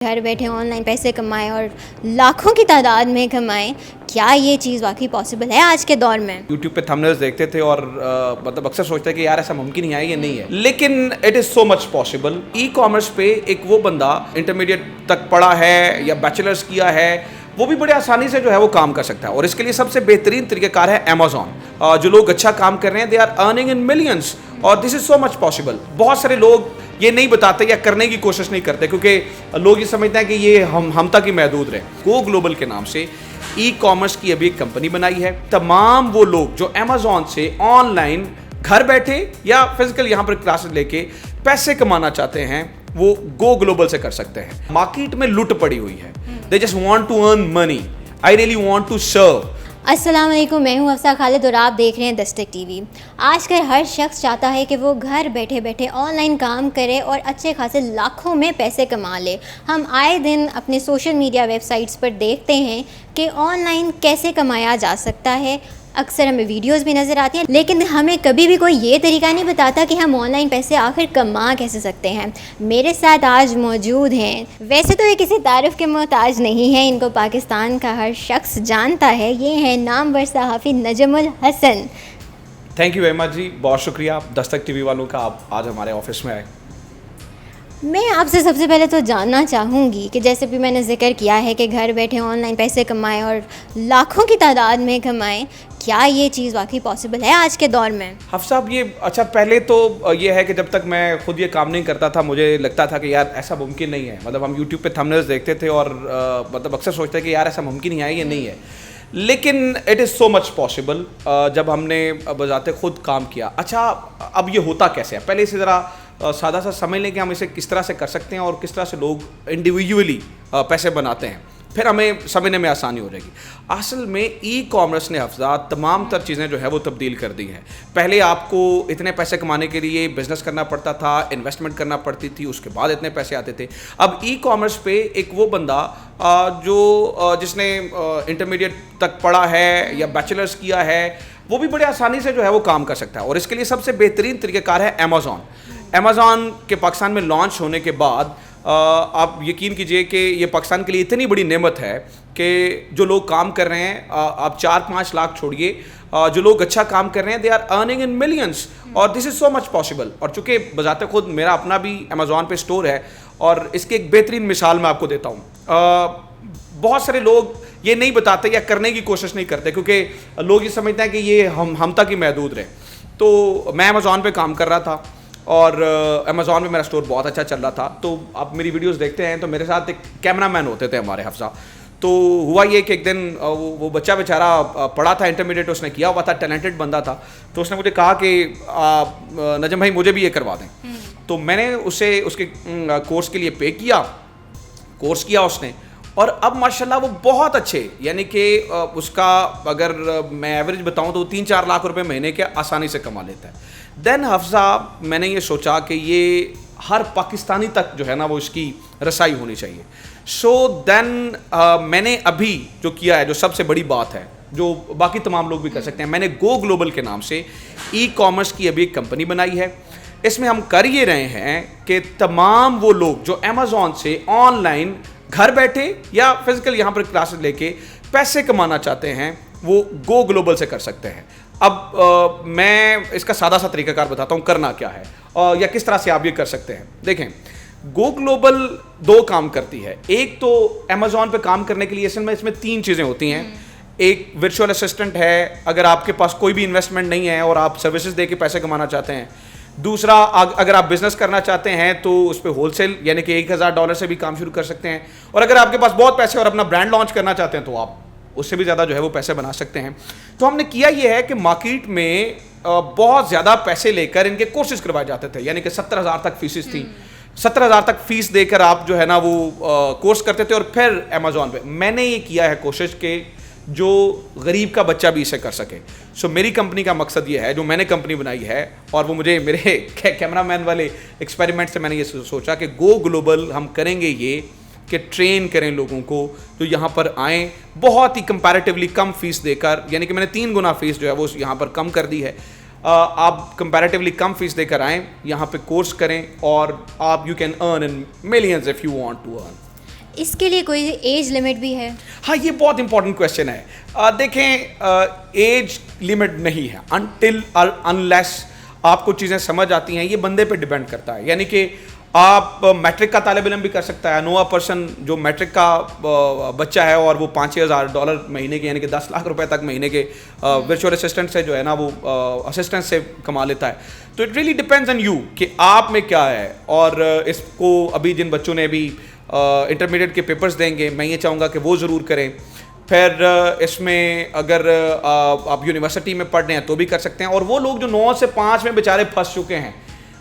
گھر بیٹھے on line پیسے کمائیں اور لاکھوں کی تعداد میں کمائیں. کیا یہ چیز واقعی پاسبل ہے آج کے دور میں؟ یوٹیوب پہ تھمبنیلز دیکھتے تھے اور مطلب اکثر سوچتے کہ یار ایسا ممکن ہی ہے یہ نہیں ہے، لیکن it is so much possible. E commerce پہ ایک وہ بندہ انٹرمیڈیٹ تک پڑھا ہے یا بیچلرس کیا ہے، وہ بھی بڑے آسانی سے جو ہے وہ کام کر سکتا ہے. اور اس کے لیے سب سے بہترین طریقہ کار ہے امیزون. جو لوگ اچھا کام کر رہے ہیں they are earning in millions, اور this is so much possible. بہت سارے لوگ یہ نہیں بتاتے یا کرنے کی کوشش نہیں کرتے کیونکہ لوگ یہ سمجھتے ہیں کہ یہ ہم تک ہی محدود رہے. گو گلوبل کے نام سے ای کامرس کی ابھی ایک کمپنی بنائی ہے. تمام وہ لوگ جو امیزون سے آن لائن گھر بیٹھے یا فزیکل یہاں پر کلاسز لے کے پیسے کمانا چاہتے ہیں وہ گو گلوبل سے کر سکتے ہیں. مارکیٹ میں لٹ پڑی ہوئی ہے. They just want to earn money. I really want to serve. السلام علیکم، میں ہوں حفصہ خالد اور آپ دیکھ رہے ہیں دستک ٹی وی. آج کل ہر شخص چاہتا ہے کہ وہ گھر بیٹھے بیٹھے آن لائن کام کرے اور اچھے خاصے لاکھوں میں پیسے کما لے. ہم آئے دن اپنے سوشل میڈیا ویب سائٹس پر دیکھتے ہیں کہ آن لائن کیسے کمایا جا سکتا ہے. اکثر ہمیں ویڈیوز بھی نظر آتی ہیں، لیکن ہمیں کبھی بھی کوئی یہ طریقہ نہیں بتاتا کہ ہم آن لائن پیسے آخر کما کیسے سکتے ہیں. میرے ساتھ آج موجود ہیں، ویسے تو یہ کسی تعارف کے محتاج نہیں ہیں، ان کو پاکستان کا ہر شخص جانتا ہے. یہ ہیں نامور صحافی نجم الحسن. تھینک یو ویری مچ جی، بہت شکریہ دستک ٹی وی والوں کا، آپ آج ہمارے آفس میں آئے. میں آپ سے سب سے پہلے تو جاننا چاہوں گی کہ جیسے بھی میں نے ذکر کیا ہے کہ گھر بیٹھے آن لائن پیسے کمائیں اور لاکھوں کی تعداد میں کمائیں، کیا یہ چیز واقعی پاسبل ہے آج کے دور میں؟ حفص صاحب یہ اچھا پہلے تو یہ ہے کہ جب تک میں خود یہ کام نہیں کرتا تھا مجھے لگتا تھا کہ یار ایسا ممکن نہیں ہے. مطلب ہم یوٹیوب پہ تھمبنیلز دیکھتے تھے اور مطلب اکثر سوچتے کہ یار ایسا ممکن ہی ہے یہ نہیں ہے، لیکن it is so much possible. جب ہم نے بذات خود کام کیا. اچھا اب یہ ہوتا کیسے ہے؟ پہلے سے ذرا سادہ سا سمجھ لیں کہ ہم اسے کس طرح سے کر سکتے ہیں اور کس طرح سے لوگ انڈیویجولی پیسے بناتے ہیں، پھر ہمیں سمجھنے میں آسانی ہو جائے گی. اصل میں ای کامرس نے حفظات تمام تر چیزیں جو ہے وہ تبدیل کر دی ہیں. پہلے آپ کو اتنے پیسے کمانے کے لیے بزنس کرنا پڑتا تھا، انویسٹمنٹ کرنا پڑتی تھی، اس کے بعد اتنے پیسے آتے تھے. اب ای کامرس پہ ایک وہ بندہ جس نے انٹرمیڈیٹ تک پڑھا ہے یا بیچلرس کیا ہے وہ بھی بڑے آسانی سے جو ہے وہ کام کر سکتا ہے. اور اس کے لیے سب سے بہترین طریقہ کار ہے امیزون. امیزون کے پاکستان میں لانچ ہونے کے بعد آپ یقین کیجئے کہ یہ پاکستان کے لیے اتنی بڑی نعمت ہے کہ جو لوگ کام کر رہے ہیں، آپ 4-5 لاکھ چھوڑیے، جو لوگ اچھا کام کر رہے ہیں they are earning in millions, اور this is so much possible. اور چونکہ بذات خود میرا اپنا بھی امیزون پہ اسٹور ہے اور اس کی ایک بہترین مثال میں آپ کو دیتا ہوں. بہت سارے لوگ یہ نہیں بتاتے یا کرنے کی کوشش نہیں کرتے کیونکہ لوگ یہ سمجھتے ہیں کہ یہ ہم تک ہی محدود رہے. تو میں امیزون پہ کام کر رہا تھا اور امیزون میں میرا اسٹور بہت اچھا چل رہا تھا. تو آپ میری ویڈیوز دیکھتے ہیں تو میرے ساتھ ایک کیمرہ مین ہوتے تھے ہمارے حفصہ. تو ہوا یہ کہ ایک دن وہ بچہ بیچارہ پڑھا تھا انٹرمیڈیٹ، اس نے کیا ہوا تھا، ٹیلنٹڈ بندہ تھا. تو اس نے مجھے کہا کہ نجم بھائی مجھے بھی یہ کروا دیں. تو میں نے اسے اس کے کورس کے لیے پے کیا، کورس کیا اس نے، اور اب ماشاءاللہ وہ بہت اچھے، یعنی کہ اس کا اگر میں ایوریج بتاؤں تو 3-4 لاکھ روپے مہینے کے آسانی سے کما لیتا ہے. دین حفصہ میں نے یہ سوچا کہ یہ ہر پاکستانی تک جو ہے نا وہ اس کی رسائی ہونی چاہیے. سو دین میں نے ابھی جو کیا ہے، جو سب سے بڑی بات ہے جو باقی تمام لوگ بھی کر سکتے ہیں، میں نے گو گلوبل کے نام سے ای کامرس کی ابھی ایک کمپنی بنائی ہے. اس میں ہم کر یہ رہے ہیں کہ تمام وہ لوگ جو امیزون سے آن لائن گھر بیٹھے یا فزیکل یہاں پر کلاسز لے کے پیسے کمانا چاہتے ہیں وہ گو گلوبل سے کر سکتے ہیں. اب میں اس کا سادہ سا طریقہ کار بتاتا ہوں کرنا کیا ہے یا کس طرح سے آپ یہ کر سکتے ہیں. دیکھیں، گو گلوبل 2 کام کرتی ہے. ایک تو امیزون پہ کام کرنے کے لیے اس میں 3 چیزیں ہوتی ہیں. ایک ورچوئل اسسٹنٹ ہے اگر آپ کے پاس کوئی بھی انویسٹمنٹ نہیں ہے اور آپ سروسز دے کے پیسے کمانا چاہتے ہیں. دوسرا، اگر آپ بزنس کرنا چاہتے ہیں تو اس پہ ہول سیل یعنی کہ $1000 سے بھی کام شروع کر سکتے ہیں. اور اگر آپ کے پاس بہت پیسے اور اپنا برانڈ لانچ کرنا چاہتے ہیں تو آپ اس سے بھی زیادہ جو ہے وہ پیسے بنا سکتے ہیں. تو ہم نے کیا یہ ہے کہ مارکیٹ میں بہت زیادہ پیسے لے کر ان کے کورسز کروائے جاتے تھے، یعنی کہ 70,000 تک فیسز تھیں. 70,000 تک فیس دے کر آپ جو ہے نا وہ کورس کرتے تھے اور پھر امیزون پہ. میں نے یہ کیا ہے کوشش کہ جو غریب کا بچہ بھی اسے کر سکے. سو میری کمپنی کا مقصد یہ ہے، جو میں نے کمپنی بنائی ہے، اور وہ مجھے میرے کیمرہ مین والے ایکسپیریمنٹ سے میں نے یہ سوچا کہ گو گلوبل ہم کریں گے یہ کہ ٹرین کریں لوگوں کو جو یہاں پر آئیں بہت ہی کمپیریٹیولی کم فیس دے کر، یعنی کہ میں نے 3 گنا فیس جو ہے وہ یہاں پر کم کر دی ہے. آپ کمپیریٹیولی کم فیس دے کر آئیں، یہاں پہ کورس کریں اور آپ you can earn in millions if you want to earn. اس کے لیے کوئی ایج لمٹ بھی ہے؟ ہاں یہ بہت امپورٹنٹ کویشچن ہے. دیکھیں ایج لمٹ نہیں ہے انٹل انلیس آپ کو چیزیں سمجھ آتی ہیں. یہ بندے پہ ڈیپینڈ کرتا ہے, یعنی کہ آپ میٹرک کا طالب علم بھی کر سکتا ہے. نووا پرسن جو میٹرک کا بچہ ہے اور وہ $5,000 مہینے کے یعنی کہ 10 لاکھ روپے تک مہینے کے ورچوئل اسسٹنٹ سے جو ہے نا وہ اسسٹنٹ سے کما لیتا ہے. تو it really depends on you کہ آپ میں کیا ہے. اور اس کو ابھی جن بچوں نے ابھی انٹرمیڈیٹ کے پیپرز دیں گے, میں یہ چاہوں گا کہ وہ ضرور کریں. پھر اس میں اگر آپ یونیورسٹی میں پڑھ رہے ہیں تو بھی کر سکتے ہیں. اور وہ لوگ جو 9 سے 5 میں بیچارے پھنس چکے ہیں,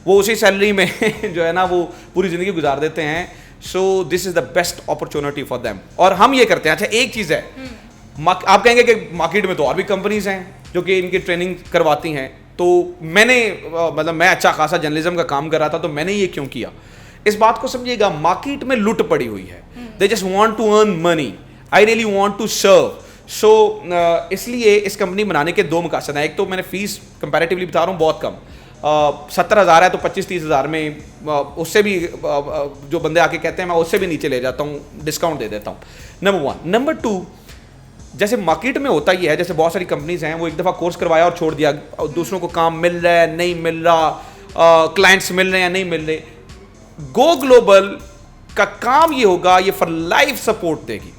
وہ اسی سیلری میں جو ہے نا وہ پوری زندگی گزار دیتے ہیں. So this is the best opportunity for them. اور ہم یہ کرتے ہیں. اچھا ایک چیز ہے, آپ کہیں گے کہ مارکیٹ میں تو اور بھی کمپنیز ہیں جو کہ ان کی ٹریننگ کرواتی ہیں. تو میں نے مطلب میں اچھا خاصا جرنلزم کا کام کر رہا تھا, تو میں نے یہ کیوں کیا, اس بات کو سمجھیے گا. مارکیٹ میں لٹ پڑی ہوئی ہے. They just want to earn money. I really want to serve. So اس لیے اس کمپنی بنانے کے 2 مقاصد ہیں. ایک تو میں نے فیس کمپیریٹیولی بتا رہا ہوں بہت کم, 70,000 ہے تو 25-30,000 میں اس سے بھی جو بندے آ کے کہتے ہیں میں اس سے بھی نیچے لے جاتا ہوں, ڈسکاؤنٹ دے دیتا ہوں. نمبر 1. نمبر 2, جیسے مارکیٹ میں ہوتا ہی ہے, جیسے بہت ساری کمپنیز ہیں وہ ایک دفعہ کورس کروایا اور چھوڑ دیا, دوسروں کو کام مل رہا ہے نہیں مل رہا, کلائنٹس مل رہے ہیں نہیں مل رہے. گو گلوبل کا کام یہ ہوگا, یہ فار لائف سپورٹ دے گی.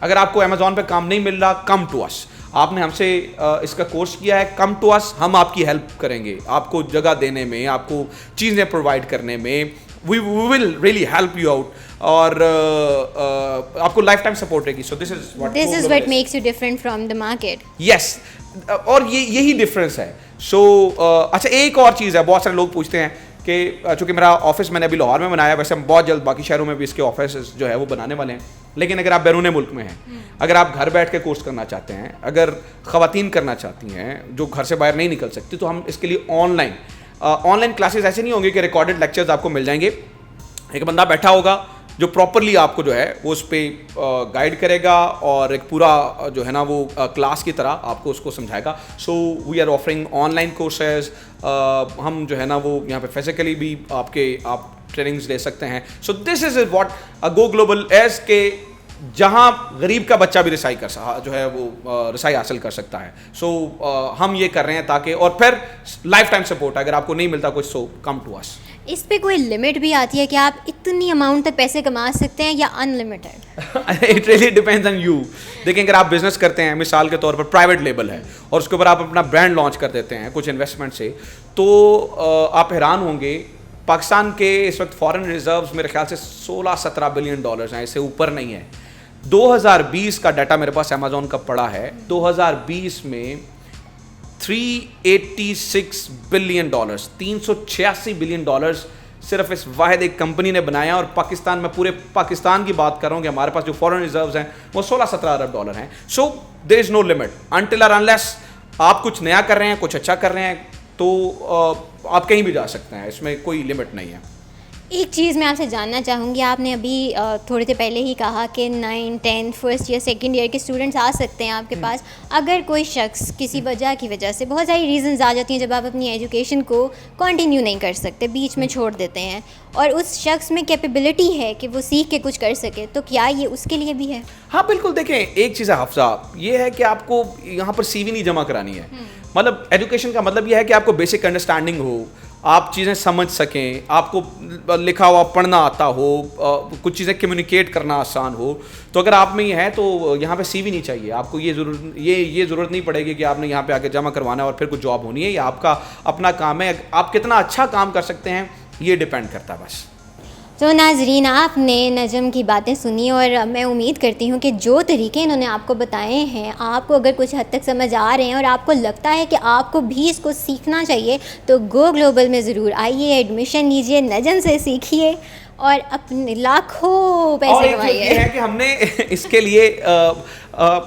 اگر آپ کو امیزون پہ کام نہیں مل رہا, کم ٹو اس. آپ نے ہم سے اس کا کورس کیا ہے, کم ٹو اس, ہم آپ کی ہیلپ کریں گے, آپ کو جگہ دینے میں, آپ کو چیزیں پرووائڈ کرنے میں. We will really help you out, اور آپ کو لائف ٹائم سپورٹ رہے گی. سو this is what makes you different from the market. یس, اور یہی ڈفرینس ہے. سو اچھا ایک اور چیز ہے, بہت سارے لوگ پوچھتے ہیں کہ چونکہ میرا آفس میں نے ابھی لاہور میں بنایا, ویسے ہم بہت جلد باقی شہروں میں بھی اس کے آفس جو ہے وہ بنانے والے ہیں. لیکن اگر آپ بیرون ملک میں ہیں, اگر آپ گھر بیٹھ کے کورس کرنا چاہتے ہیں, اگر خواتین کرنا چاہتی ہیں جو گھر سے باہر نہیں نکل سکتی, تو ہم اس کے لیے آن لائن کلاسز ایسے نہیں ہوں گے کہ ریکارڈڈ لیکچرز آپ کو مل جائیں گے. ایک بندہ بیٹھا ہوگا جو پراپرلی آپ کو جو ہے وہ اس پہ گائیڈ کرے گا, اور ایک پورا جو ہے نا وہ کلاس کی طرح آپ کو اس کو سمجھائے گا. So we are offering online courses. ہم جو ہے نا وہ یہاں پہ فزیکلی بھی آپ ٹریننگز لے سکتے ہیں. So this is what go global is, کہ جہاں غریب کا بچہ بھی رسائی حاصل کر سکتا ہے. سو ہم یہ کر رہے ہیں تاکہ, اور پھر لائف ٹائم سپورٹ, اگر آپ کو نہیں ملتا کچھ سو کم ٹو اس. اس پہ کوئی لمٹ بھی آتی ہے کہ آپ اتنی اماؤنٹ تک پیسے کما سکتے ہیں, یا unlimited? It really depends on you. دیکھیں اگر آپ بزنس کرتے ہیں, مثال کے طور پر پرائیویٹ لیبل ہے, اور اس کے اوپر آپ اپنا برانڈ لانچ کر دیتے ہیں کچھ انویسٹمنٹ سے, تو آپ حیران ہوں گے. پاکستان کے اس وقت فارن ریزروز میرے خیال سے $16-17 بلین ہیں, اس سے اوپر نہیں ہے. 2020 کا ڈیٹا میرے پاس امیزون کا پڑا ہے. 2020 میں $386 بلین, $386 بلین صرف اس واحد ایک کمپنی نے بنایا. اور پاکستان میں, پورے پاکستان کی بات کر رہا ہوں کہ ہمارے پاس جو فارن ریزروز ہیں وہ $16-17 ارب ہیں. سو دیر از نو لمٹ انٹل اور انلیس آپ کچھ نیا کر رہے ہیں, کچھ اچھا کر رہے ہیں, تو آپ کہیں بھی جا سکتے ہیں, اس میں کوئی لمٹ نہیں ہے. ایک چیز میں آپ سے جاننا چاہوں گی, آپ نے ابھی تھوڑے دیر پہلے ہی کہا کہ 9, 10 فرسٹ ایئر سیکنڈ ایئر کے اسٹوڈنٹس آ سکتے ہیں آپ کے پاس. اگر کوئی شخص کسی وجہ کی وجہ سے, بہت ساری ریزنز آ جاتی ہیں جب آپ اپنی ایجوکیشن کو کنٹینیو نہیں کر سکتے, بیچ میں چھوڑ دیتے ہیں, اور اس شخص میں کیپیبلٹی ہے کہ وہ سیکھ کے کچھ کر سکے, تو کیا یہ اس کے لیے بھی ہے؟ ہاں بالکل. دیکھیں ایک چیز ہے حفصہ, یہ ہے کہ آپ کو یہاں پر CV نہیں جمع کرانی ہے. مطلب ایجوکیشن کا مطلب یہ ہے کہ آپ کو بیسک انڈرسٹینڈنگ ہو, آپ چیزیں سمجھ سکیں, آپ کو لکھا ہوا پڑھنا آتا ہو, کچھ چیزیں کمیونیکیٹ کرنا آسان ہو. تو اگر آپ میں یہ ہے تو یہاں پہ CV نہیں چاہیے آپ کو. یہ ضرورت نہیں پڑے گی کہ آپ نے یہاں پہ آ کے جمع کروانا ہے اور پھر کچھ جاب ہونی ہے. یہ آپ کا اپنا کام ہے, آپ کتنا اچھا کام کر سکتے ہیں یہ ڈپینڈ کرتا ہے بس. تو ناظرین, آپ نے نجم کی باتیں سنی, اور میں امید کرتی ہوں کہ جو طریقے انہوں نے آپ کو بتائے ہیں, آپ کو اگر کچھ حد تک سمجھ آ رہے ہیں اور آپ کو لگتا ہے کہ آپ کو بھی اس کو سیکھنا چاہیے, تو گو گلوبل میں ضرور آئیے, ایڈمیشن لیجیے, نجم سے سیکھیے اور اپنے لاکھوں پیسے کمائیے. یہ ہے کہ ہم نے اس کے لیے,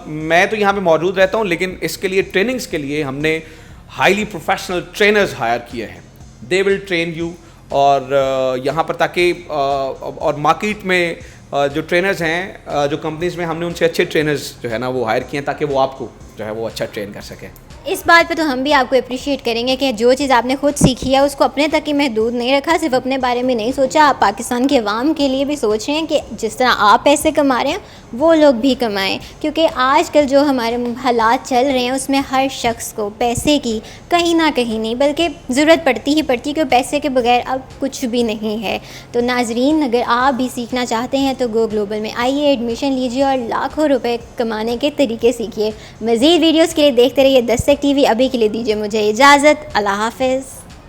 میں تو یہاں پہ موجود رہتا ہوں, لیکن اس کے لیے ٹریننگز کے لیے ہم نے ہائیلی پروفیشنل ٹرینرز ہائر کیے ہیں. دے ول ٹرین یو, اور یہاں پر تاکہ, اور مارکیٹ میں جو ٹرینرز ہیں, جو کمپنیز میں, ہم نے ان سے اچھے ٹرینرز جو ہے نا وہ ہائر کیے ہیں تاکہ وہ آپ کو جو ہے وہ اچھا ٹرین کر سکیں. اس بات پہ تو ہم بھی آپ کو اپریشیٹ کریں گے کہ جو چیز آپ نے خود سیکھی ہے اس کو اپنے تک ہی محدود نہیں رکھا, صرف اپنے بارے میں نہیں سوچا, آپ پاکستان کے عوام کے لیے بھی سوچ رہے ہیں کہ جس طرح آپ پیسے کما رہے ہیں وہ لوگ بھی کمائیں. کیونکہ آج کل جو ہمارے حالات چل رہے ہیں اس میں ہر شخص کو پیسے کی کہیں نہ کہیں نہیں بلکہ ضرورت پڑتی ہی پڑتی ہے, کیونکہ پیسے کے بغیر اب کچھ بھی نہیں ہے. تو ناظرین, اگر آپ بھی سیکھنا چاہتے ہیں تو گو گلوبل میں آئیے, ایڈمیشن لیجیے اور لاکھوں روپے کمانے کے طریقے سیکھیے. مزید ویڈیوز کے لیے دیکھتے رہیے دستک ٹی وی. ابھی کے لیے دیجیے مجھے اجازت. اللہ حافظ.